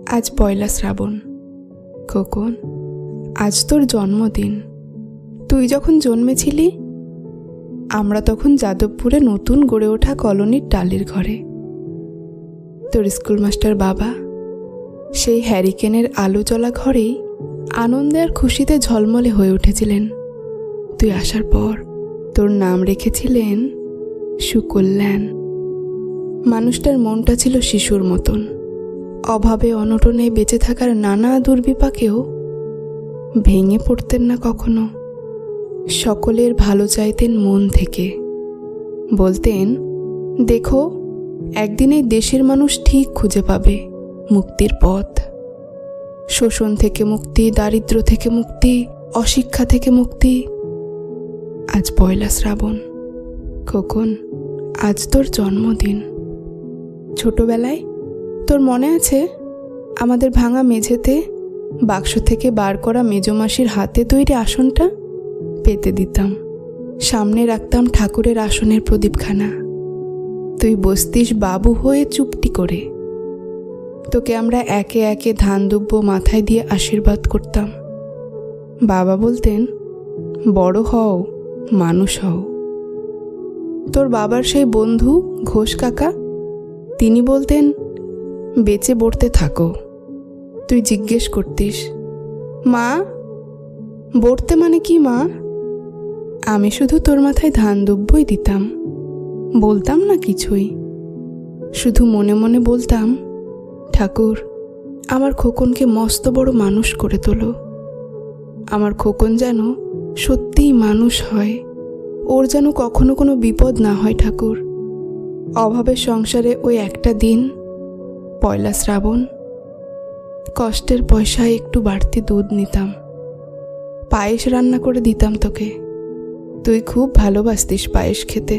আজ পয়লা শ্রাবণ। খোকন, আজ তোর জন্মদিন। তুই যখন জন্মেছিলি আমরা তখন যাদবপুরে নতুন গড়ে ওঠা কলোনির টালির ঘরে। তোর স্কুল মাস্টার বাবা সেই হ্যারিকেনের আলো জ্বলা ঘরেই আনন্দে আর খুশিতে ঝলমলে হয়ে উঠেছিলেন। তুই আসার পর তোর নাম রেখেছিলেন সুকল্যাণ। মানুষটার মনটা ছিল শিশুর মতন, অভাবে অনটনে বেঁচে থাকার নানা দুর্বিপাকেও ভেঙে পড়তেন না কখনো। সকলের ভালো চাইতেন মন থেকে। বলতেন, দেখো, একদিন এই দেশের মানুষ ঠিক খুঁজে পাবে মুক্তির পথ। শোষণ থেকে মুক্তি, দারিদ্র্য থেকে মুক্তি, অশিক্ষা থেকে মুক্তি। আজ পয়লা শ্রাবণ। খোকন, আজ তোর জন্মদিন। ছোটবেলায় তোর মনে আছে আমাদের ভাঙা মেঝেতে বাক্স থেকে বার করা মেজমাসির হাতে তৈরি আসনটা পেতে দিতাম। সামনে রাখতাম ঠাকুরের আসনের প্রদীপখানা। তুই বসতিস বাবু হয়ে চুপটি করে। তোকে আমরা একে একে ধান দুব্য মাথায় দিয়ে আশীর্বাদ করতাম। বাবা বলতেন, বড় হও, মানুষ হও। তোর বাবার সেই বন্ধু ঘোষ কাকা, তিনি বলতেন, বেঁচে পড়তে থাকো। তুই জিজ্ঞেস করতিস, মা, বড়তে মানে কি মা? আমি শুধু তোর মাথায় ধান দুব্বই দিতাম, বলতাম না কিছুই। শুধু মনে মনে বলতাম, ঠাকুর, আমার খোকনকে মস্ত বড় মানুষ করে তোলো। আমার খোকন যেন সত্যিই মানুষ হয়, ওর যেন কখনো কোনো বিপদ না হয় ঠাকুর। অভাবের সংসারে ওই একটা দিন পয়লা শ্রাবণ, কষ্টের পয়সায় একটু বাড়তি দুধ নিতাম, পায়েস রান্না করে দিতাম তোকে। তুই খুব ভালোবাসতিস পায়েস খেতে।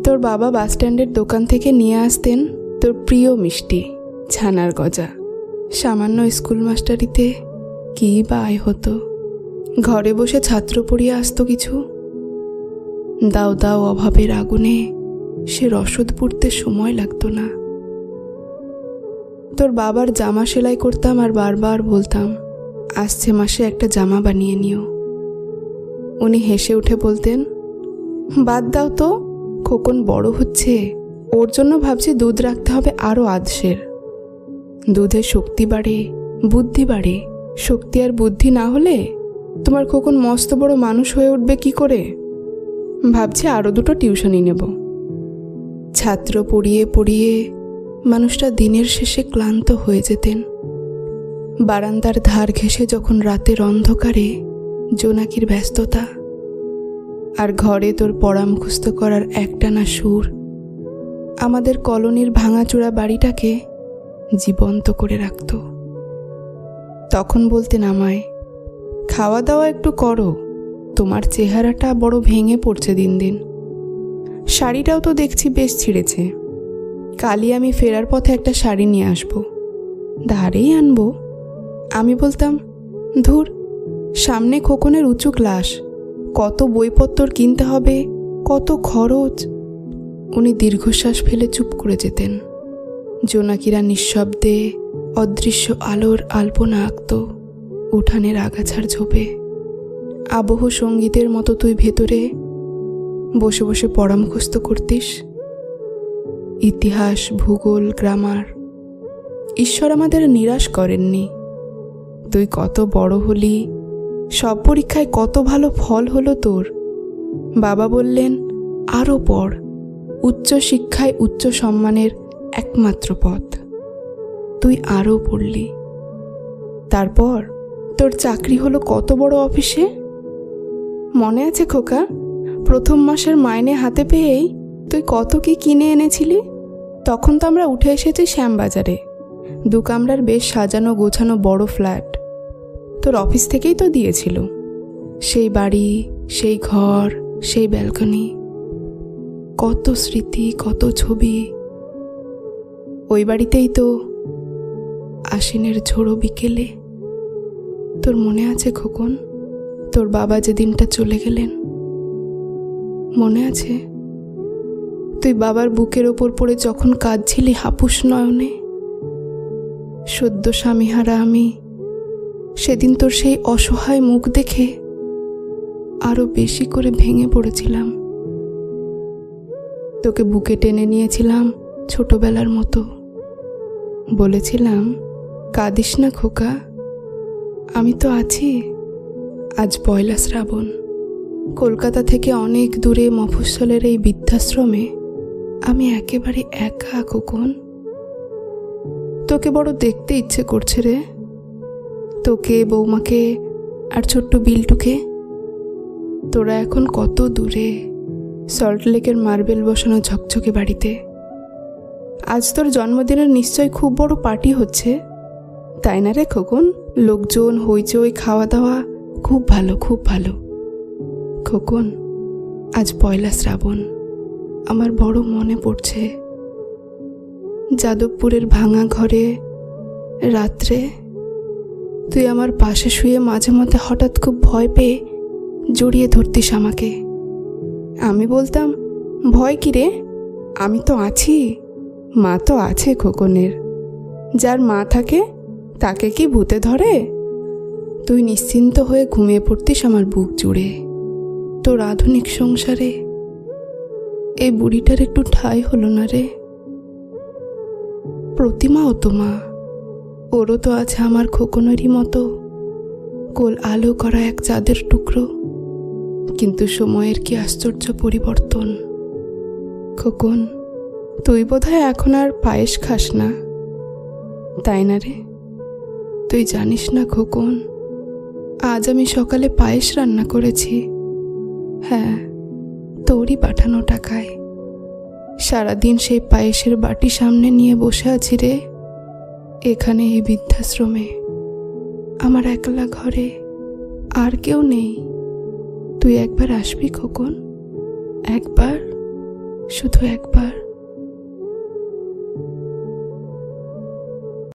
তোর বাবা বাস স্ট্যান্ডের দোকান থেকে নিয়ে আসতেন তোর প্রিয় মিষ্টি ছানার গজা। সামান্য স্কুল মাস্টারিতে কী বা আয় হতো। ঘরে বসে ছাত্র পড়িয়ে আসতো কিছু। দাও দাও অভাবের আগুনে সে রসদ পুড়তে সময় লাগতো না। তোর বাবার জামা সেলাই করতাম আর বারবার বলতাম, আসছে মাসে একটা জামা বানিয়ে নিও। উনি হেসে উঠে বলতেন, বাদ দাও তো, খোকন বড় হচ্ছে, ওর জন্য ভাবছি দুধ রাখতে হবে আরও আধশের। দুধে শক্তি বাড়ে, বুদ্ধি বাড়ে। শক্তি আর বুদ্ধি না হলে তোমার খোকন মস্ত বড় মানুষ হয়ে উঠবে কি করে? ভাবছি আরও দুটো টিউশনই নেব। ছাত্র পড়িয়ে পড়িয়ে মানুষটা দিনের শেষে ক্লান্ত হয়ে যেতেন। বারান্দার ধার ঘেঁষে যখন রাতের অন্ধকারে জোনাকির ব্যস্ততা, আর ঘরে তোর পড়া মুখস্থ করার একটানা সুর আমাদের কলোনির ভাঙাচোরা বাড়িটাকে জীবন্ত করে রাখত। তখন বলতেন আমায়, খাওয়া দাওয়া একটু করো, তোমার চেহারাটা বড় ভেঙে পড়ছে দিন দিন। শাড়িটাও তো দেখছি বেশ ছিঁড়েছে। কালই আমি ফেরার পথে একটা শাড়ি নিয়ে আসবো, ধারেই আনবো। আমি বলতাম, ধুর, সামনে খোকনের উঁচু ক্লাস, কত বইপত্তর কিনতে হবে, কত খরচ। উনি দীর্ঘশ্বাস ফেলে চুপ করে যেতেন। জোনাকিরা নিঃশব্দে অদৃশ্য আলোর আলপনা আঁকত উঠানের আগাছার ঝোপে। আবহ সঙ্গীতের মতো তুই ভেতরে বসে বসে পড়া মুখস্থ করতিস। ইতিহাস, ভূগোল, গ্রামার। ঈশ্বর আমাদের নিরাশ করেননি। তুই কত বড় হলি, সব পরীক্ষায় কত ভালো ফল হলো তোর। বাবা বললেন, আরও পড়, উচ্চ শিক্ষায় উচ্চ সম্মানের একমাত্র পথ। তুই আরও পড়লি। তারপর তোর চাকরি হলো কত বড় অফিসে। মনে আছে খোকা, প্রথম মাসের মাইনে হাতে পেয়েই তুই কত কি কিনে এনেছিলি। তখন তো আমরা উঠে এসেছি শ্যামবাজারে, 2 কামরার বেশ সাজানো গোছানো বড় ফ্ল্যাট। তোর অফিস থেকেই তো দিয়েছিল। সেই বাড়ি, সেই ঘর, সেই ব্যালকনি, কত স্মৃতি, কত ছবি। ওই বাড়িতেই তো আশ্বিনের ঝোড়ো বিকেলে, তোর মনে আছে খোকন, তোর বাবা যেদিনটা চলে গেলেন? মনে আছে তুই বাবার বুকের ওপর পড়ে যখন কাঁদছিলি হাপুস নয়নে? সদ্য স্বামীহারা আমি সেদিন তোর সেই অসহায় মুখ দেখে আরো বেশি করে ভেঙে পড়েছিলাম। তোকে বুকে টেনে নিয়েছিলাম ছোটবেলার মতো। বলেছিলাম, কাঁদিস না খোকা, আমি তো আছি। আজ পয়লা শ্রাবণ, কলকাতা থেকে অনেক দূরে মফস্বলের এই বৃদ্ধাশ্রমে আমি একেবারে একা খোকন। তোকে বড় দেখতে ইচ্ছে করছে রে, তোকে, বৌমাকে আর ছোট্ট বিল্টুকে। তোরা এখন কত দূরে, সল্টলেকের মার্বেল বসানো ঝকঝকে বাড়িতে। আজ তোর জন্মদিনের নিশ্চয় খুব বড় পার্টি হচ্ছে, তাই না রে খোকন? লোকজন, হইচই, খাওয়া দাওয়া, খুব ভালো, খুব ভালো। খোকন, আজ পয়লা শ্রাবণ, আমার বড় মনে পড়ছে যাদবপুরের ভাঙা ঘরে রাত্রে তুই আমার পাশে শুয়ে মাঝে মধ্যে হঠাৎ খুব ভয় পেয়ে জড়িয়ে ধরতিস আমাকে। আমি বলতাম, ভয় কি রে, আমি তো আছি, মা তো আছে খোকনের। যার মা থাকে তাকে কি ভূতে ধরে? তুই নিশ্চিন্ত হয়ে ঘুমিয়ে পড়তিস আমার বুক জুড়ে। তোর আধুনিক সংসারে এই বুড়িটার একটু ঠাঁই হলো না রে। প্রতিমাও তো মা, ওরও তো আছে আমার খোকনেরই মতো কোল আলো করা এক চাঁদের টুকরো। কিন্তু সময়ের কি আশ্চর্য পরিবর্তন। খোকন, তুই বোধহয় এখন আর পায়েস খাস না, তাই না রে? তুই জানিস না খোকন, আজ আমি সকালে পায়েস রান্না করেছি। হ্যাঁ, তোরই পাঠানো টাকায়। সারাদিন সেই পায়েসের বাটি সামনে নিয়ে বসে আছি রে, এখানে এই বৃদ্ধাশ্রমে, আমার একলা ঘরে, আর কেউ নেই। তুই একবার আসবি খোকন, একবার, শুধু একবার।